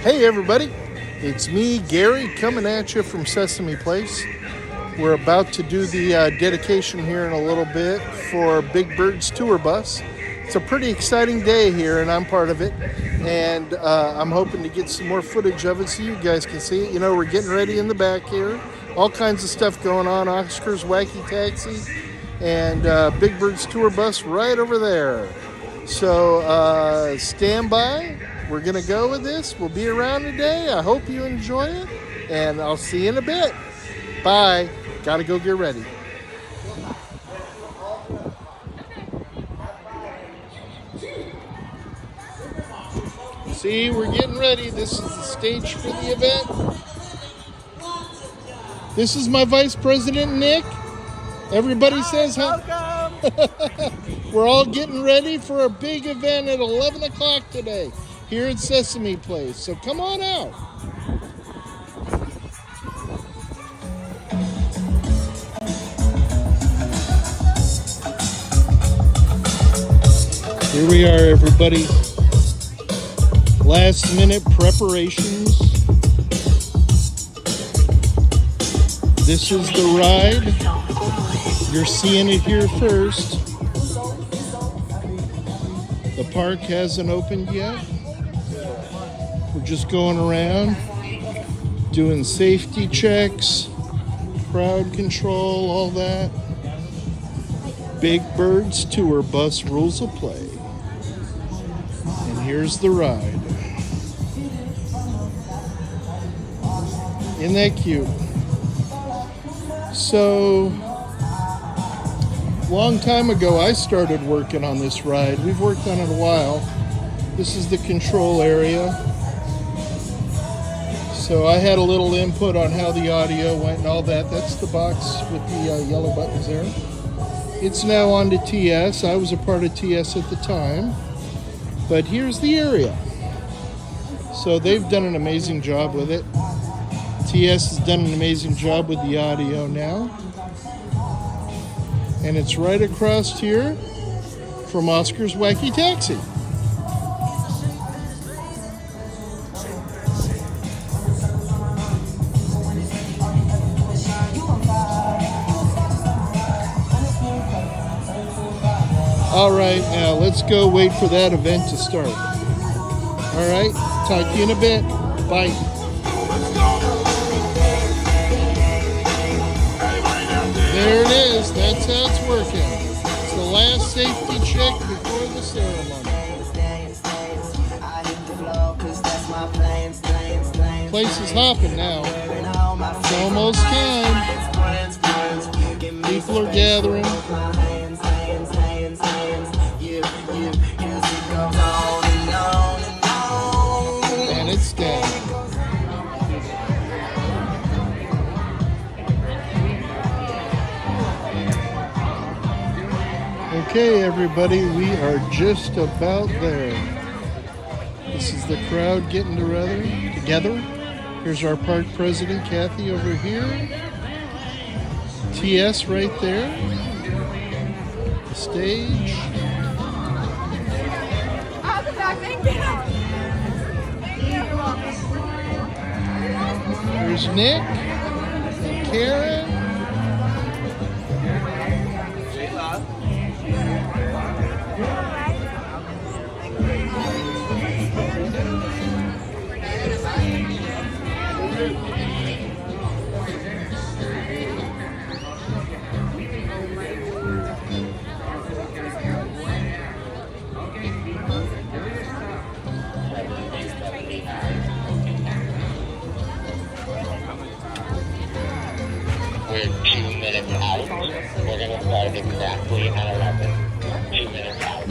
Hey everybody, it's me, Gary, coming at you from Sesame Place. We're about to do the dedication here in a little bit for Big Bird's tour bus. It's a pretty exciting day here, and I'm part of it. And I'm hoping to get some more footage of it so you guys can see it. You know, we're getting ready in the back here. All kinds of stuff going on. Oscar's Wacky Taxi and Big Bird's tour bus right over there. So stand by. We're going to go with this. We'll be around today. I hope you enjoy it. And I'll see you in a bit. Bye. Got to go get ready. See, we're getting ready. This is the stage for the event. This is my Vice President, Nick. Everybody says hi. We're all getting ready for a big event at 11 o'clock today here at Sesame Place. So come on out. Here we are, everybody. Last minute preparations. This is the ride. You're seeing it here first. The park hasn't opened yet. We're just going around doing safety checks, crowd control, all that. Big Bird's tour bus rules of play. And here's the ride. Isn't that cute? So, long time ago I started working on this ride. We've worked on it a while. This is the control area. So I had a little input on how the audio went and all that. That's the box with the yellow buttons there. It's now on to TS. I was a part of TS at the time. But here's the area. So they've done an amazing job with it. TS has done an amazing job with the audio now. And it's right across here from Oscar's Wacky Taxi. All right, now let's go wait for that event to start. All right, talk to you in a bit. Bye. There it is. That's how it's working. It's the last safety check before the ceremony. Place is hopping now. It's almost time. People are gathering. And it's down. Okay, everybody, we are just about there. This is the crowd getting together. Here's our park president, Kathy, over here. TS right there. The stage. I'll be back. Thank you. Here's Nick and Karen. We're 2 minutes out. We're going to start exactly at 11. 2 minutes out.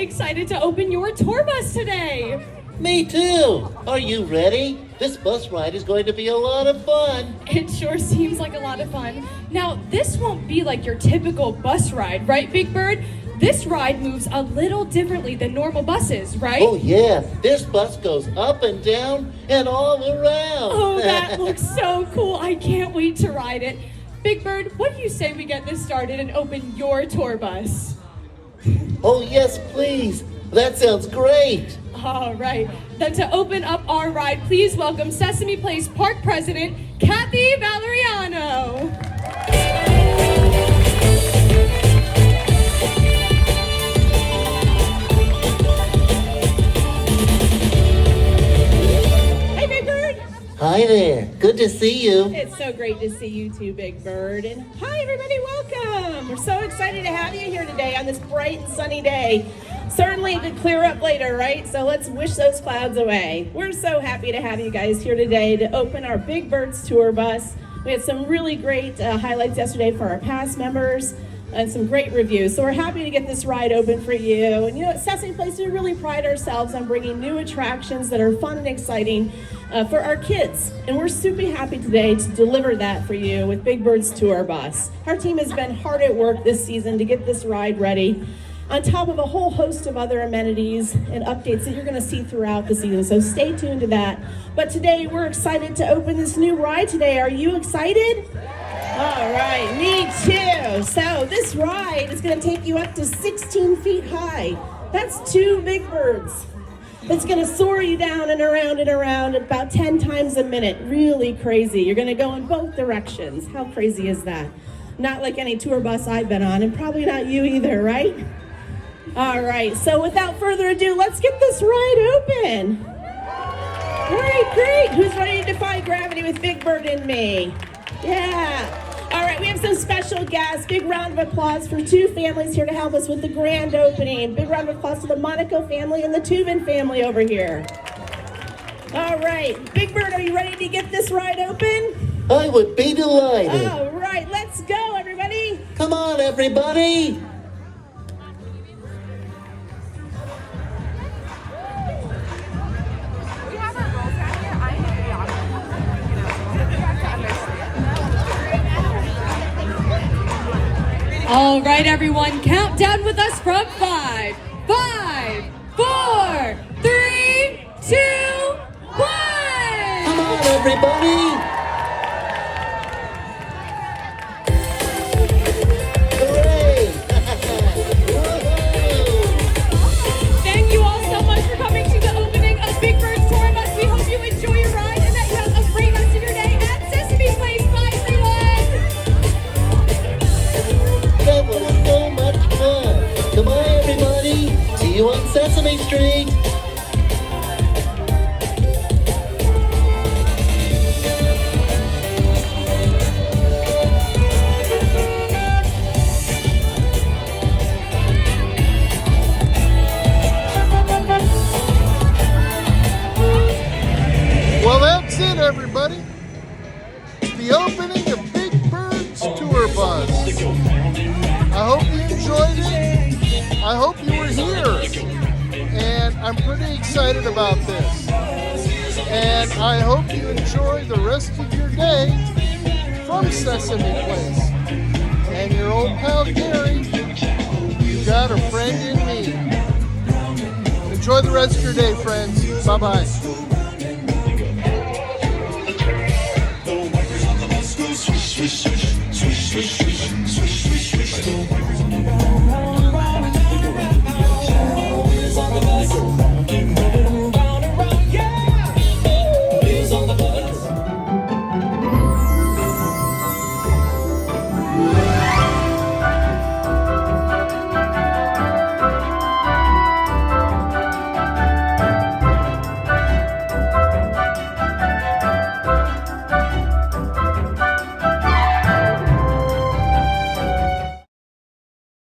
excited to open your tour bus today. Me too. Are you ready? This bus ride is going to be a lot of fun. It sure seems like a lot of fun. Now, this won't be like your typical bus ride, right, Big Bird? This ride moves a little differently than normal buses, right? Oh yeah, this bus goes up and down and all around. Oh, that looks so cool. I can't wait to ride it. Big Bird, what do you say we get this started and open your tour bus? Oh yes, please. That sounds great. All right. Then to open up our ride, please welcome Sesame Place Park President, Kathy Valeriano. Hey, Big Bird. Hi there. Good to see you. It's so great to see you too, Big Bird. And hi, everybody. Welcome. We're so excited to have you here today on this bright and sunny day. Certainly it could clear up later, right? So let's wish those clouds away. We're so happy to have you guys here today to open our Big Birds tour bus. We had some really great highlights yesterday for our past members and some great reviews. So we're happy to get this ride open for you. And you know, at Sesame Place, we really pride ourselves on bringing new attractions that are fun and exciting for our kids. And we're super happy today to deliver that for you with Big Bird's tour bus. Our team has been hard at work this season to get this ride ready, on top of a whole host of other amenities and updates that you're going to see throughout the season. So stay tuned to that. But today we're excited to open this new ride today. Are you excited? All right, me too. So this ride is going to take you up to 16 feet high. That's 2 Big Birds. It's going to soar you down and around about 10 times a minute. Really crazy. You're going to go in both directions. How crazy is that? Not like any tour bus I've been on, and probably not you either, right? All right, so without further ado, let's get this ride open. All right, great. Who's ready to defy gravity with Big Bird and me? Yeah. All right, we have some special guests. Big round of applause for 2 families here to help us with the grand opening. Big round of applause to the Monaco family and the Tubin family over here. All right, Big Bird, are you ready to get this ride open? I would be delighted. All right, let's go, everybody. Come on, everybody. All right, everyone, count down with us from 5, 5, 4, 3, 2, 1. Come on, everybody. Hooray. Thank you all so much for coming to the opening of Big Bird's tour bus. We hope you enjoy your ride and that you have a great rest of your day at Sesame Place. Bye, everyone. That was so much fun. Goodbye, everybody. See you on Sesame Street. Well, that's it, everybody. The opening of Big Bird's tour bus. I hope you enjoyed it. I hope you were here. And I'm pretty excited about this. And I hope you enjoy the rest of your day from Sesame Place. And your old pal Gary, you got a friend in me. Enjoy the rest of your day, friends. Bye-bye.